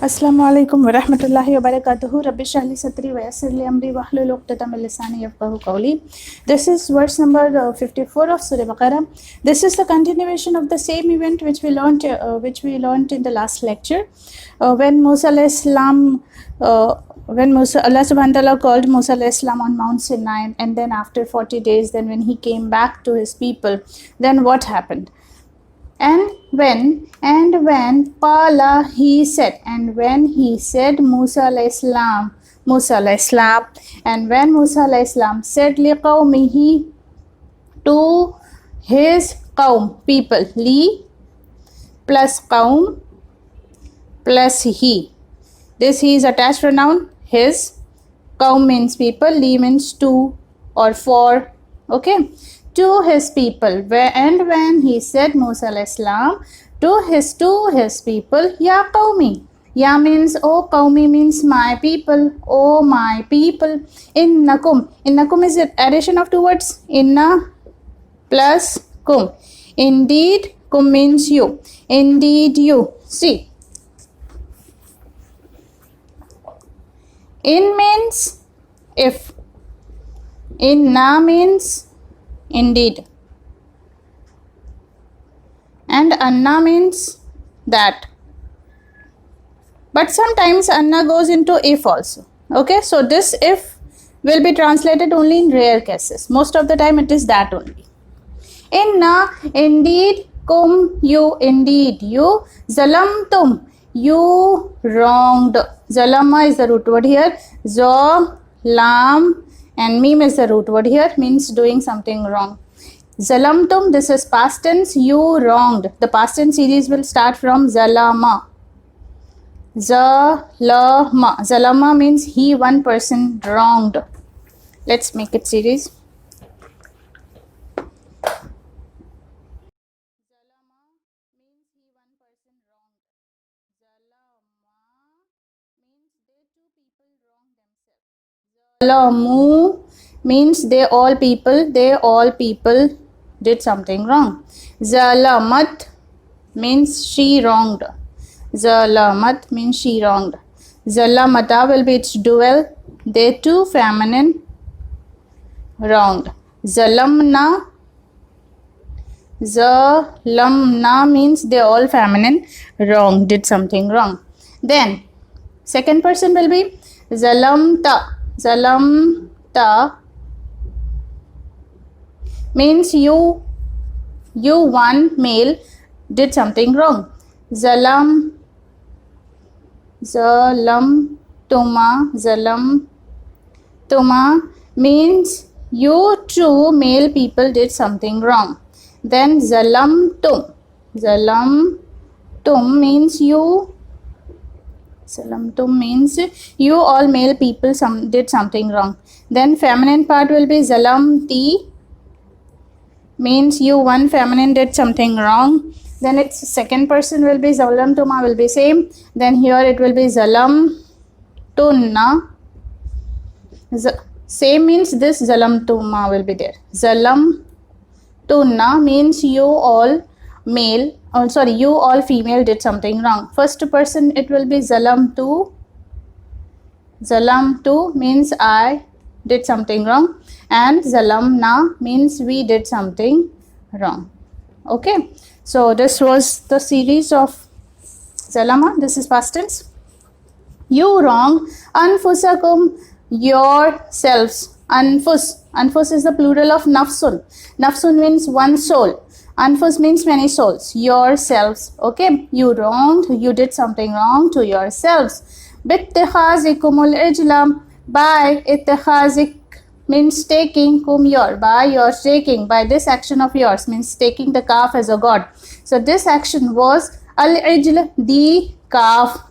अस्सलामु अलैकुम वरहमतुल्लाहि वबरकातुहू रब्बि इश्रह ली सदरी वयस्सिर ली अमरी वहलुल उक़दतम मिन लिसानी यफ़क़हू क़ौली. This is verse number 54 of Surah Baqarah. This is the continuation of the same event which we learned in the last lecture, when Musa alayhi salam Allah subhanahu wa ta'ala called Musa alayhi salam on Mount Sinai, and then after 40 days, then when he came back to his people, then what happened? And when Qala, he said, and when he said Musa alayhi salam, and when Musa alayhi salam said liqawmihi, to his qawm, people, li plus qawm plus he. This he is attached pronoun, his, qawm means people, li means to or for, okay, to his people. And when he said Musa alayhi salam to his people, ya qawmi, ya means oh qawmi, means my people, oh my people, innakum is the addition of two words, inna plus kum, indeed, kum means you, indeed you. See, in means if, inna means indeed, and anna means that, but sometimes anna goes into if also, okay. So this if will be translated only in rare cases. Most of the time it is that only. Inna, indeed, kum, you, indeed you, zalamtum, you wronged. Zalama is the root word here, zo, lam and mim is the root word here, means doing something wrong. Zalamtum, this is past tense, you wronged. The past tense series will start from zalama. Zalama. Zalama means he, one person, wronged. Let's make it series. Zalamu means they all people did something wrong. Zalamat means she wronged. Zalamat means she wronged. Zalamata will be its dual. They two feminine wronged. Zalamna means they all feminine wrong, did something wrong. Then second person will be zalamta. Zalamta means you one male did something wrong. Zalamtuma means you two male people did something wrong. Then zalamtum means you. Zalamtum means you all male people did something wrong. Then feminine part will be zalamti, means you one feminine did something wrong. Then its second person will be zalamtuma, will be same. Then here it will be zalamtunna. Same means this zalamtuma will be there. Zalamtunna means you all male, you all female did something wrong. First person it will be zalamtu. Zalamtu means I did something wrong, and zalamna means we did something wrong. Okay, so this was the series of zalama. This is past tense. You wrong anfusakum, yourselves. Anfus is the plural of nafsun. Nafsun means one soul. Anfus means many souls. Yourselves. Okay, you wronged, you did something wrong to yourselves. Bittikhazikumul ijlam, by ittikhazik means taking, kum your, by your taking, by this action of yours means taking the calf as a god. So this action was al ijl, the calf.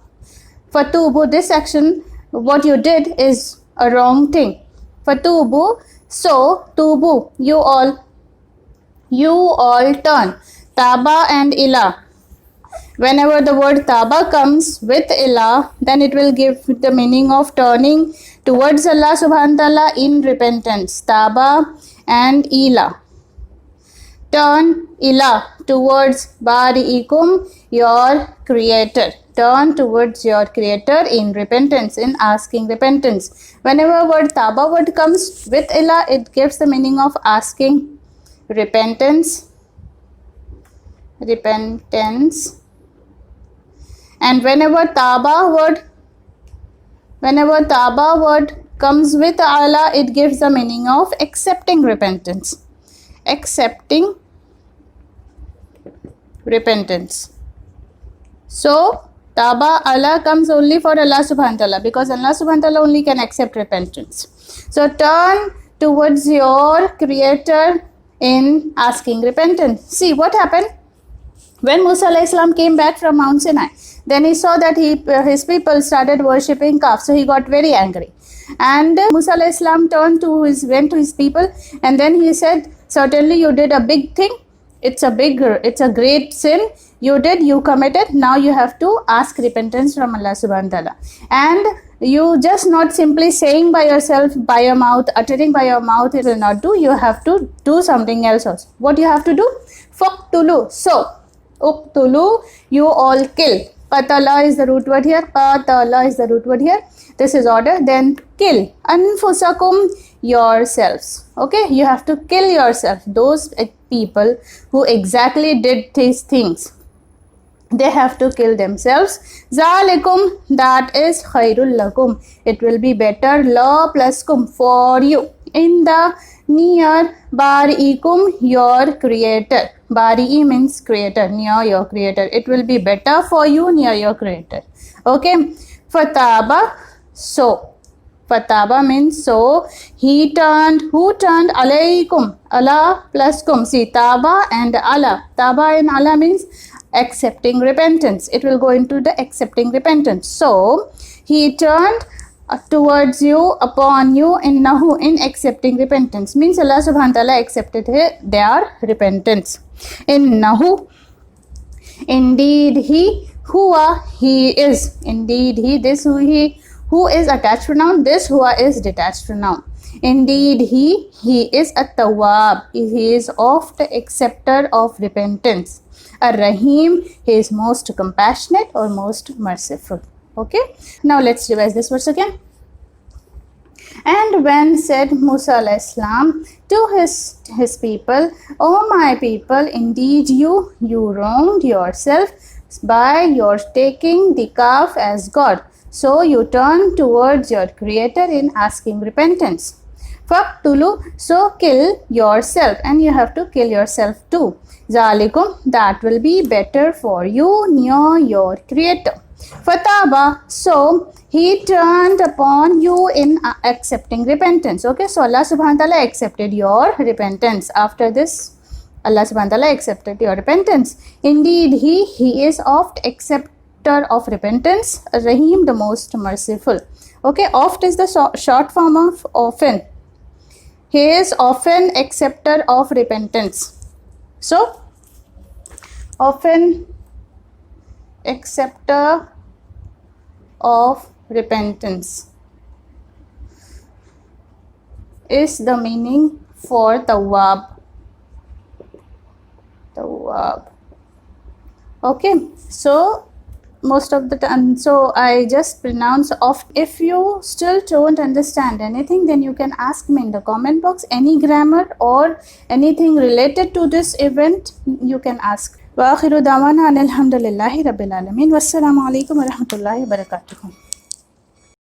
Fatubu, this action, what you did is a wrong thing. Fatubu, so tubu, you all turn. Taba and ila. Whenever the word taba comes with ila, then it will give the meaning of turning towards Allah subhanahu wa ta'ala in repentance. Taba and ila. Turn ila towards bari'ikum, your creator. turn towards your creator in repentance, in asking repentance. Whenever word taba word comes with ila, it gives the meaning of asking repentance, and whenever taba word comes with ala, it gives the meaning of accepting repentance. So taba Allah comes only for Allah subhanahu wa ta'ala, because Allah subhanahu wa ta'ala only can accept repentance. So turn towards your creator in asking repentance. See what happened when Musa alayhi salam came back from Mount Sinai. Then he saw that his people started worshipping calves, so he got very angry. And Musa alayhi salam went to his people, and then he said, certainly you did a big thing. It's a great sin you committed. Now you have to ask repentance from Allah subhanahu wa ta'ala. And you just not simply saying by yourself, by your mouth, uttering by your mouth, it will not do. You have to do something else also. What you have to do? Faqtulu. So, uqtulu, you all kill. Qatala is the root word here. Qatala is the root word here. This is order. Then kill. Anfusakum, yourselves. Okay, you have to kill yourself. Those people who exactly did these things, they have to kill themselves. Zalikum, that is khairul lakum. It will be better, la plus kum, for you. In the near bari'ikum, your creator. Bari'i means creator, near your creator. It will be better for you near your creator. Okay. Fataba, so. Fataba means so. He turned. Who turned? Alaykum. Allah plus kum. See, taba and Allah. Taba and Allah means accepting repentance. It will go into the accepting repentance. So he turned towards you, upon you, in accepting repentance. Means Allah subhanahu wa ta'ala accepted their repentance. Innahu, indeed he, huwa, he is. Indeed he, this who is attached pronoun, this huwa is detached pronoun. Indeed he is a tawwab. He is of the acceptor of repentance. Ar-Rahim, he is most compassionate or most merciful. Okay, now let's revise this verse again. And when said Musa alayhi salam to his people, O my people, indeed you wronged yourself by your taking the calf as God. So you turn towards your creator in asking repentance. Faqtulu, so kill yourself, and you have to kill yourself too. Zalikum, that will be better for you near your creator. Fataba, so he turned upon you in accepting repentance. Okay, so Allah subhanahu wa ta'ala accepted your repentance. After this, Allah subhanahu wa ta'ala accepted your repentance. Indeed, he is oft acceptor of repentance, Rahim, the most merciful. Okay, oft is the short form of often. He is often acceptor of repentance. So, often acceptor of repentance is the meaning for tawwab. Okay, so most of the time, so I just pronounce oft. If you still don't understand anything, then you can ask me in the comment box. Any grammar or anything related to this event, you can ask. Wa akhiru dawana alhamdulillahi rabbil alamin. Wassalamu alaikum wa rahmatullahi wa barakatuh.